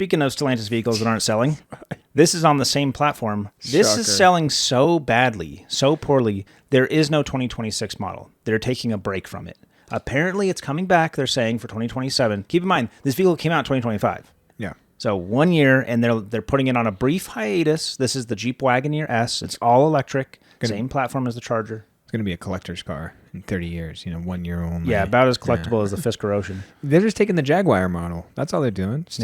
Speaking of Stellantis vehicles that aren't selling, this is on the same platform. This Shocker. is selling so badly, so poorly. There is no 2026 model. They're taking a break from it. Apparently, it's coming back, they're saying, for 2027. Keep in mind, this vehicle came out in 2025. Yeah. So 1 year, and they're putting it on a brief hiatus. This is the Jeep Wagoneer S. It's all electric, same platform as the Charger. It's going to be a collector's car in 30 years, 1 year only. Yeah, about as collectible as the Fisker Ocean. They're just taking the Jaguar model. That's all they're doing. Just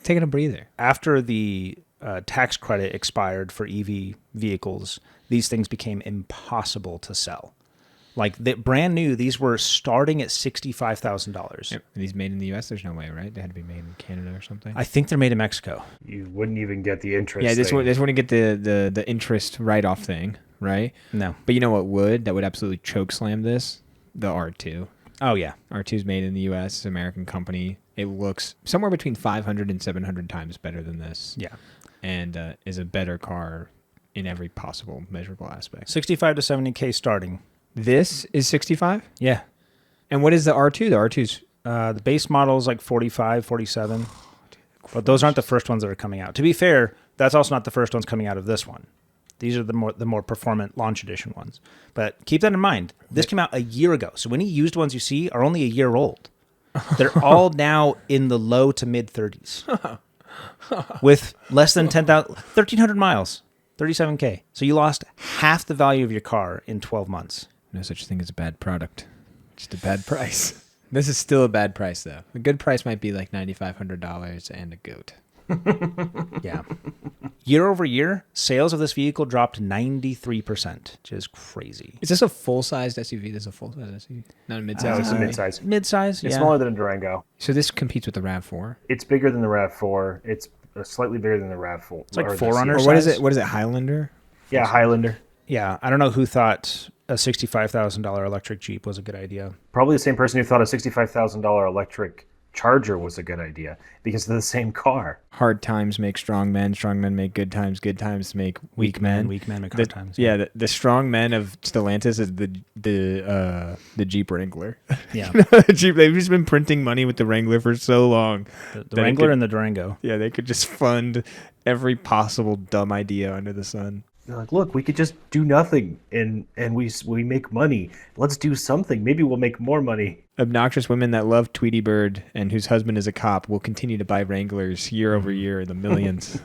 taking a breather. After the tax credit expired for EV vehicles, these things became impossible to sell. Like, brand new, these were starting at $65,000. Yep. Are these made in the U.S.? There's no way, right? They had to be made in Canada or something. I think they're made in Mexico. You wouldn't even get the interest. Yeah, this wouldn't get the interest write-off thing, right? No. But you know what would? That would absolutely choke slam this? The R2. Oh, yeah. R2 is made in the U.S. It's an American company. It looks somewhere between 500 and 700 times better than this. Yeah. And is a better car in every possible measurable aspect. 65 to 70K starting. This is 65? Yeah. And what is the R2? The R2's... The base model is like 45, 47. But those aren't the first ones that are coming out. To be fair, that's also not the first ones coming out of this one. These are the more performant launch edition ones. But keep that in mind. This came out a year ago. So any used ones you see are only a year old. They're all now in the low to mid 30s. With less than 1,300 miles. 37K. So you lost half the value of your car in 12 months. No such thing as a bad product. Just a bad price. This is still a bad price, though. A good price might be like $9,500 and a goat. Yeah. Year over year, sales of this vehicle dropped 93%, which is crazy. Is this a full-sized SUV? This is a full-sized SUV? Not a mid-size No, it's a SUV? mid-size. Mid-size, It's yeah. smaller than a Durango. So this competes with the RAV4? It's bigger than the RAV4. It's slightly bigger than the RAV4. It's like or the 4Runner Or what is size? it? What is it, Highlander? Yeah, Highlander. Yeah, I don't know who thought a $65,000 electric Jeep was a good idea. Probably the same person who thought a $65,000 electric Charger was a good idea because they're the same car. Hard times make strong men make good times make weak men. Weak men make The- hard times. Yeah, the strong men of Stellantis is the Jeep Wrangler. Yeah. Jeep, they've just been printing money with the Wrangler for so long. The Wrangler could- and the Durango. Yeah, they could just fund every possible dumb idea under the sun. They're like, look, we could just do nothing and we make money. Let's do something. Maybe we'll make more money. Obnoxious women that love Tweety Bird and whose husband is a cop will continue to buy Wranglers year over year in the millions.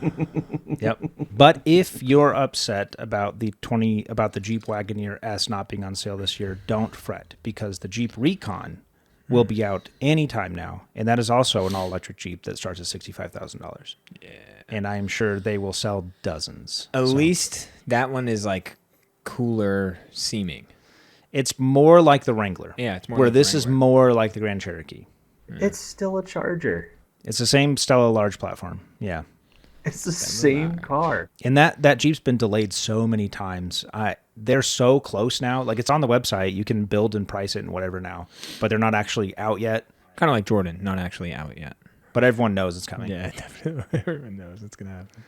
Yep. But if you're upset about the Jeep Wagoneer S not being on sale this year, don't fret, because the Jeep Recon will be out anytime now, and that is also an all-electric Jeep that starts at $65,000. Yeah. And I'm sure they will sell dozens. At least that one is like cooler seeming. It's more like the Wrangler. Yeah, it's more where like the this is Wrangler. more like the Grand Cherokee. It's still a Charger. It's the same Stella large platform. Yeah. It's the same car. And that Jeep's been delayed so many times. They're so close now. Like, it's on the website. You can build and price it and whatever now, but they're not actually out yet. Kind of like Jordan, not actually out yet. But everyone knows it's coming. Yeah, definitely. Everyone knows it's going to happen.